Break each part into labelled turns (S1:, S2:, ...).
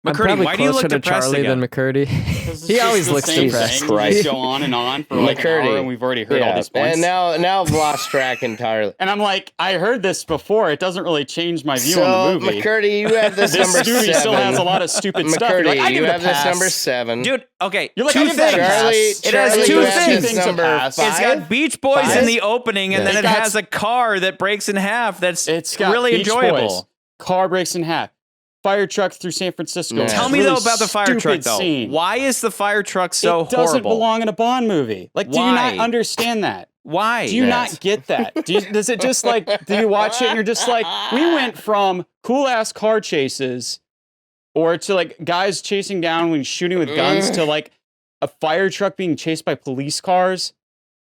S1: I'm
S2: McCurdy,
S1: probably
S2: why do you
S1: closer
S2: look
S1: to
S2: depressed
S1: Charlie
S2: again?
S1: than McCurdy. He always looks depressed.
S3: We just go on and on for like an hour, and we've already heard all these points.
S4: And now I've lost track entirely.
S3: And I'm like, I heard this before. It doesn't really change my view on the movie.
S4: McCurdy, you have this number 7.
S3: This still has a lot of stupid stuff.
S4: McCurdy,
S3: Like,
S4: you have this number 7.
S2: Dude, okay,
S3: You're like,
S2: two
S3: I give that a
S2: things.
S3: pass.
S2: It has two things.
S3: Number 5.
S2: It's got Beach Boys
S3: 5?
S2: in the opening, and then it has a car that breaks in half. It's
S3: got
S2: really
S3: Beach
S2: enjoyable.
S3: Boys. Car breaks in half. Fire truck through San Francisco.
S4: Yeah.
S2: Tell me
S3: Really
S2: though about the fire truck though.
S3: Scene.
S2: Why is the fire truck so
S3: it doesn't
S2: horrible?
S3: belong in a Bond movie. Like, do you
S2: Why?
S3: not understand that?
S2: Why?
S3: Do you not get that? Does it just like, do you watch it and you're just like, we went from cool ass car chases or to like guys chasing down when shooting with guns to like a fire truck being chased by police cars?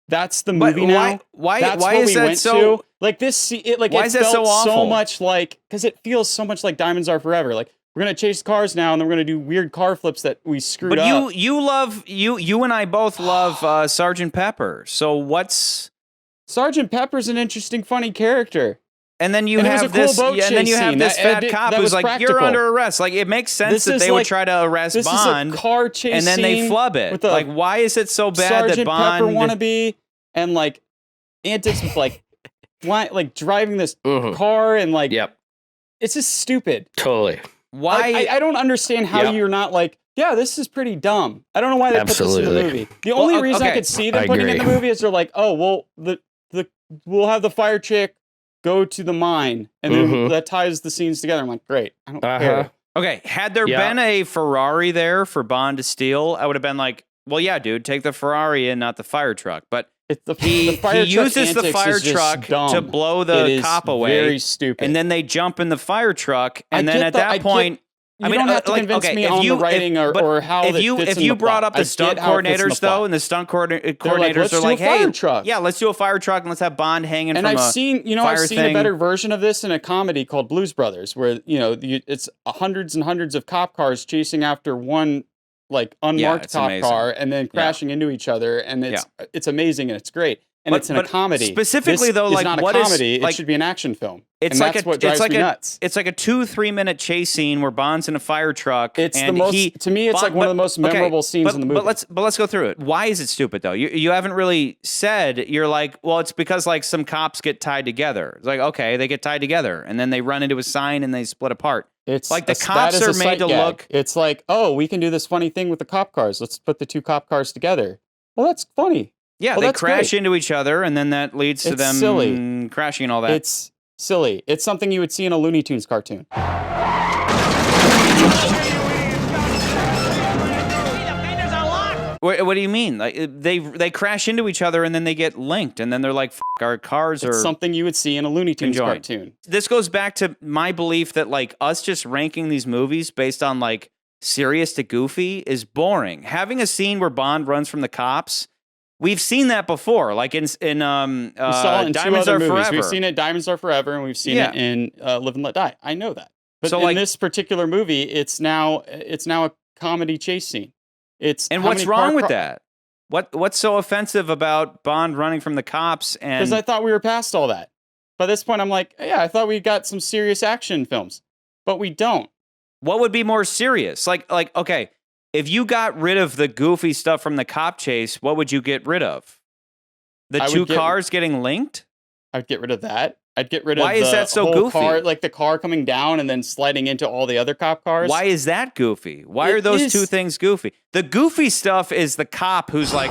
S3: That's the movie now.
S2: Why
S3: That's
S2: is that so?
S3: To. Like this, it like
S2: Why
S3: it
S2: is that
S3: felt
S2: so awful?
S3: much like, because it feels so much like Diamonds Are Forever. Like, we're gonna chase cars now, and then we're gonna do weird car flips that we screwed up.
S2: But you and I both love Sergeant Pepper. So what's
S3: Sergeant Pepper's an interesting, funny character.
S2: And then you
S3: And it was
S2: have
S3: a cool
S2: this,
S3: boat
S2: and then you
S3: chase
S2: have
S3: scene.
S2: this
S3: That-
S2: fat cop
S3: that
S2: who's
S3: was
S2: like,
S3: practical.
S2: "You're under arrest." Like it makes sense
S3: This
S2: that
S3: is
S2: they would
S3: like-
S2: try to arrest
S3: This
S2: Bond,
S3: is a car chase
S2: and then they
S3: scene
S2: flub it.
S3: with a
S2: Like, why is it so bad
S3: Sergeant
S2: that Bond?
S3: Pepper wannabe and like antics with like driving this car and like it's just stupid.
S4: Totally.
S2: Why?
S3: Like, I don't understand how you're not like, yeah, this is pretty dumb. I don't know why they put this in the movie. The only reason I could see them putting it in the movie is they're like, oh, well, we'll have the fire chick go to the mine, and then that ties the scenes together. I'm like, great. I don't care.
S2: Okay, had there been a Ferrari there for Bond to steal, I would have been like, well, yeah, dude, take the Ferrari and not the fire truck. But he uses the fire truck to blow the cop away.
S3: Very stupid.
S2: And then they jump in the fire truck, and then at that point,
S3: you don't have to convince me on the writing or how
S2: if you brought up the stunt coordinators though, and the stunt coordinators are like, hey, yeah, let's do a fire truck and let's have Bond hanging from a fire thing.
S3: And I've seen a better version of this in a comedy called Blues Brothers, where it's hundreds and hundreds of cop cars chasing after one like unmarked cop car and then crashing into each other, and it's amazing and it's great. And it's in a comedy.
S2: Specifically,
S3: this
S2: though,
S3: is
S2: like
S3: not a
S2: what
S3: comedy.
S2: is, like,
S3: it should be an action film.
S2: It's
S3: and
S2: like
S3: that's what drives me nuts.
S2: It's like a 2-3 minute chase scene where Bond's in a fire truck.
S3: It's
S2: and
S3: the most. To me, it's like one of the most memorable scenes in the movie.
S2: But let's go through it. Why is it stupid though? You haven't really said. You're like, well, it's because like some cops get tied together. It's like, okay, they get tied together, and then they run into a sign and they split apart.
S3: It's
S2: like the cops are made to look.
S3: It's like, oh, we can do this funny thing with the cop cars. Let's put the two cop cars together. Well, that's funny.
S2: Yeah, they crash into each other, and then that leads to them
S3: silly.
S2: Crashing and all that.
S3: It's silly. It's something you would see in a Looney Tunes cartoon.
S2: What do you mean? Like they crash into each other, and then they get linked, and then they're like, "F our cars are."
S3: It's something you would see in a Looney Tunes cartoon.
S2: This goes back to my belief that like us just ranking these movies based on like serious to goofy is boring. Having a scene where Bond runs from the cops. We've seen that before, like in
S3: Diamonds Are Forever. We've seen it in Diamonds Are Forever, and we've seen it in Live and Let Die. I know that. But so, in this particular movie, it's now a comedy chase scene.
S2: And what's wrong with that? What's so offensive about Bond running from the cops? And
S3: because I thought we were past all that. By this point, I'm like, yeah, I thought we got some serious action films, but we don't.
S2: What would be more serious? Like okay. If you got rid of the goofy stuff from the cop chase, what would you get rid of? The two cars getting linked?
S3: I'd get rid of that. I'd get rid of
S2: Why is that so goofy?
S3: Car, like the car coming down and then sliding into all the other cop cars.
S2: Why is that goofy? Why are those two things goofy? The goofy stuff is the cop who's like,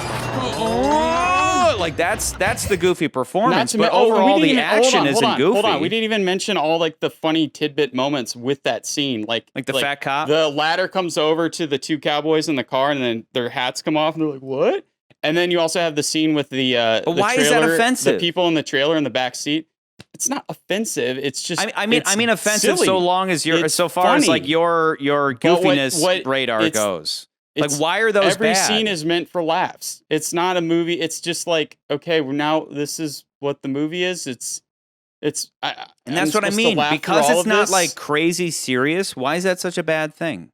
S2: like that's the goofy performance. But overall, the action isn't goofy.
S3: Hold on, we didn't even mention all like the funny tidbit moments with that scene, like
S2: the fat cop.
S3: The ladder comes over to the two cowboys in the car, and then their hats come off, and they're like, "What?" And then you also have the scene with the
S2: but why is that offensive?
S3: The people in the trailer in the back seat. It's not offensive. It's just.
S2: I mean, offensive
S3: silly.
S2: So long as you're so far
S3: funny.
S2: as like your goofiness radar goes. Like, why are those
S3: every
S2: bad?
S3: scene is meant for laughs. It's not a movie. It's just like, okay, now this is what the movie is. And
S2: that's what I mean. Because it's not like crazy serious. Why is that such a bad thing?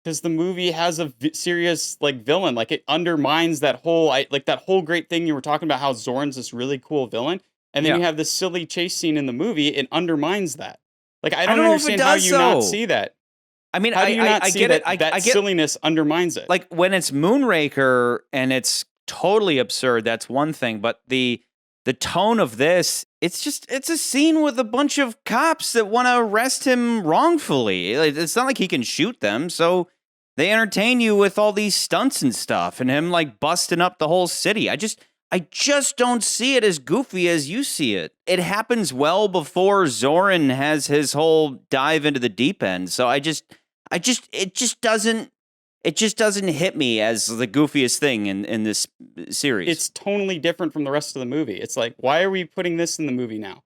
S3: Because the movie has a serious like villain. Like it undermines that whole great thing you were talking about. How Zorn's this really cool villain, and then you have this silly chase scene in the movie. It undermines that. Like I don't understand how you not see that.
S2: I mean,
S3: How do you not
S2: I
S3: see
S2: get
S3: that,
S2: it. I
S3: that
S2: get
S3: silliness undermines it.
S2: Like when it's Moonraker and it's totally absurd, that's one thing. But the tone of this, it's a scene with a bunch of cops that want to arrest him wrongfully. It's not like he can shoot them, so they entertain you with all these stunts and stuff, and him like busting up the whole city. I just don't see it as goofy as you see it. It happens well before Zoran has his whole dive into the deep end. So it just doesn't hit me as the goofiest thing in this series.
S3: It's tonally different from the rest of the movie. It's like, why are we putting this in the movie now?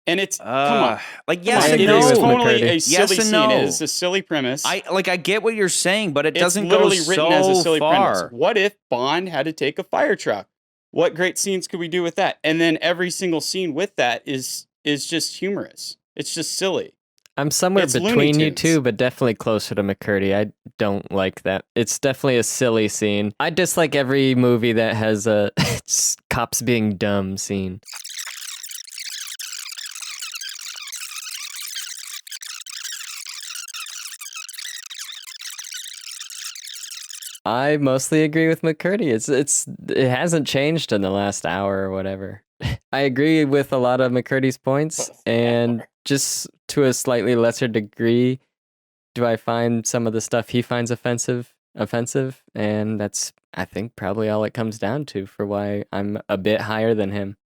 S3: And it's come on,
S2: like yes
S3: and
S2: no.
S3: It is
S2: no.
S3: totally a silly
S2: yes and
S3: scene.
S2: no.
S3: It is a silly premise.
S2: I get what you're saying, but it doesn't
S3: it's literally
S2: go
S3: written
S2: so
S3: as a silly
S2: far.
S3: premise. What if Bond had to take a fire truck? What great scenes could we do with that? And then every single scene with that is just humorous. It's just silly.
S1: I'm somewhere
S3: It's
S1: between
S3: Looney
S1: you
S3: Tunes.
S1: two, but definitely closer to McCurdy. I don't like that. It's definitely a silly scene. I dislike every movie that has a cops being dumb scene. I mostly agree with McCurdy. It hasn't changed in the last hour or whatever. I agree with a lot of McCurdy's points, and just to a slightly lesser degree, do I find some of the stuff he finds offensive, and that's, I think, probably all it comes down to for why I'm a bit higher than him.